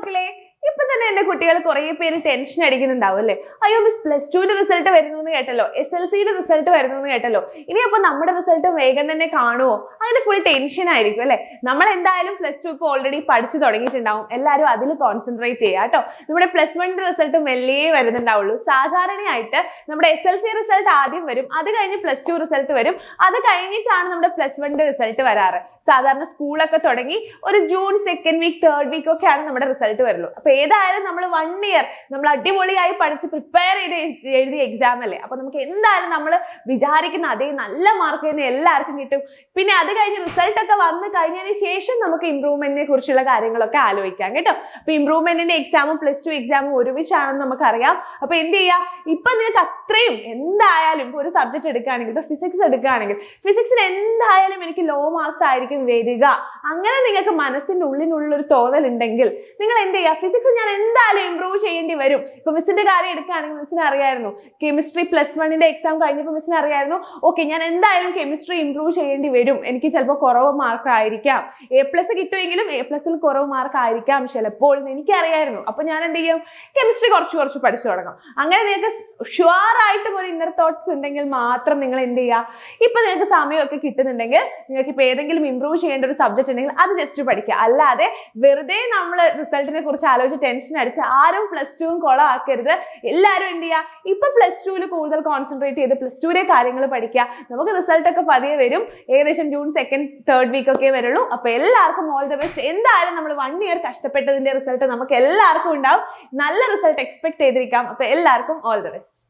മക്കളെ, ഇപ്പൊ തന്നെ എന്റെ കുട്ടികൾ കുറെ പേര് ടെൻഷൻ അടിക്കുന്നുണ്ടാവും അല്ലേ? അയ്യോ മിസ്, പ്ലസ് ടുവിന്റെ റിസൾട്ട് വരുന്നു എന്ന് കേട്ടല്ലോ, SLCയുടെ റിസൾട്ട് വരുന്നു എന്ന് കേട്ടല്ലോ, ഇനി അപ്പൊ നമ്മുടെ റിസൾട്ട് വേഗം തന്നെ കാണുമോ? അതിന് ഫുൾ ടെൻഷൻ ആയിരിക്കും അല്ലെ? നമ്മൾ എന്തായാലും പ്ലസ് ടു ഇപ്പൊ ഓൾറെഡി പഠിച്ചു തുടങ്ങിയിട്ടുണ്ടാവും. എല്ലാവരും അതിൽ കോൺസെൻട്രേറ്റ് ചെയ്യുക കേട്ടോ. നമ്മുടെ പ്ലസ് വണ്ണിന്റെ റിസൾട്ട് മെല്ലെ വരുന്നുണ്ടാവുള്ളൂ. സാധാരണയായിട്ട് നമ്മുടെ SLC റിസൾട്ട് ആദ്യം വരും, അത് കഴിഞ്ഞ് പ്ലസ് ടു റിസൾട്ട് വരും, അത് കഴിഞ്ഞിട്ടാണ് നമ്മുടെ പ്ലസ് വണ്ണിന്റെ റിസൾട്ട് വരാറ്. സാധാരണ സ്കൂളൊക്കെ തുടങ്ങി ഒരു June 2nd week 3rd week ഒക്കെയാണ് നമ്മുടെ റിസൾട്ട് വരുള്ളൂ. അപ്പൊ ഏതായാലും നമ്മൾ 1 ഇയർ നമ്മൾ അടിപൊളിയായി പഠിച്ച് പ്രിപ്പയർ ചെയ്ത് എഴുതിയ എക്സാം അല്ലേ? അപ്പൊ നമുക്ക് എന്തായാലും നമ്മൾ വിചാരിക്കുന്ന അതേ നല്ല മാർക്ക് തന്നെ എല്ലാവർക്കും കിട്ടും. പിന്നെ അത് കഴിഞ്ഞ് റിസൾട്ട് ഒക്കെ വന്നു കഴിഞ്ഞതിന് ശേഷം നമുക്ക് ഇംപ്രൂവ്മെന്റിനെ കുറിച്ചുള്ള കാര്യങ്ങളൊക്കെ ആലോചിക്കാം കേട്ടോ. അപ്പൊ ഇംപ്രൂവ്മെന്റിന്റെ എക്സാമും പ്ലസ് ടു എക്സാമും ഒരുമിച്ചാണെന്ന് നമുക്കറിയാം. അപ്പൊ എന്ത് ചെയ്യാം, ഇപ്പൊ നിങ്ങൾക്ക് അത്രയും എന്തായാലും ഒരു സബ്ജക്ട് എടുക്കുകയാണെങ്കിൽ, ഇപ്പൊ ഫിസിക്സ് എടുക്കുകയാണെങ്കിൽ ഫിസിക്സിന് എന്തായാലും എനിക്ക് ലോ മാർക്സ് ആയിരിക്കും വരിക, അങ്ങനെ നിങ്ങൾക്ക് മനസ്സിന്റെ ഉള്ളിനുള്ള ഒരു തോന്നൽ ഉണ്ടെങ്കിൽ നിങ്ങൾ എന്ത് ചെയ്യുക, ഫിസിക്സ് ഞാൻ എന്തായാലും ഇംപ്രൂവ് ചെയ്യേണ്ടി വരും. ഇപ്പൊ മിസ്സിന്റെ കാര്യം എടുക്കുകയാണെങ്കിൽ മിസ്സിന് അറിയായിരുന്നു, കെമിസ്ട്രി പ്ലസ് വണ്ണിന്റെ എക്സാം കഴിഞ്ഞപ്പോൾ മിസ്സിന് അറിയായിരുന്നു, ഓക്കെ ഞാൻ എന്തായാലും കെമിസ്ട്രി ഇംപ്രൂവ് ചെയ്യേണ്ടി വരും, എനിക്ക് ചിലപ്പോൾ കുറവ് മാർക്ക് ആയിരിക്കാം, A+ കിട്ടുമെങ്കിലും A+ൽ കുറവ് മാർക്ക് ആയിരിക്കാം ചിലപ്പോൾ എന്ന് എനിക്കറിയായിരുന്നു. അപ്പൊ ഞാൻ എന്ത് ചെയ്യും, കെമിസ്ട്രി കുറച്ച് പഠിച്ചു തുടങ്ങും. അങ്ങനെ നിങ്ങൾക്ക് ഷുവർ ആയിട്ടും ഒരു ഇന്നർ തോട്ട്സ് ഉണ്ടെങ്കിൽ മാത്രം നിങ്ങൾ എന്ത് ചെയ്യുക, ഇപ്പൊ നിങ്ങൾക്ക് സമയമൊക്കെ കിട്ടുന്നുണ്ടെങ്കിൽ നിങ്ങൾക്ക് ഇപ്പൊ ഏതെങ്കിലും ഇംപ്രൂവ് ചെയ്യേണ്ട ഒരു സബ്ജക്ട് ഉണ്ടെങ്കിൽ അത് ജസ്റ്റ് പഠിക്കുക. അല്ലാതെ വെറുതെ നമ്മൾ റിസൾട്ടിനെ കുറിച്ച് ആലോചിച്ച് ടെൻഷൻ അടിച്ച് ആരും പ്ലസ് ടുവും കൊളമാക്കരുത്. എല്ലാവരും എന്ത് ചെയ്യുക, ഇപ്പൊ പ്ലസ് ടുവിൽ കൂടുതൽ കോൺസെൻട്രേറ്റ് ചെയ്ത് പ്ലസ് ടുവിലെ കാര്യങ്ങൾ പഠിക്കുക. നമുക്ക് റിസൾട്ട് ഒക്കെ പതിയെ വരും, ഏകദേശം ജൂൺ 2nd 3rd വീക്ക് ഒക്കെ വരുള്ളൂ. അപ്പൊ എല്ലാവർക്കും ഓൾ ദ ബെസ്റ്റ്. എന്തായാലും നമ്മൾ 1 ഇയർ കഷ്ടപ്പെട്ടതിന്റെ റിസൾട്ട് നമുക്ക് എല്ലാവർക്കും ഉണ്ടാവും. നല്ല റിസൾട്ട് എക്സ്പെക്ട് ചെയ്തിരിക്കാം. അപ്പൊ എല്ലാവർക്കും ഓൾ ദ ബെസ്റ്റ്.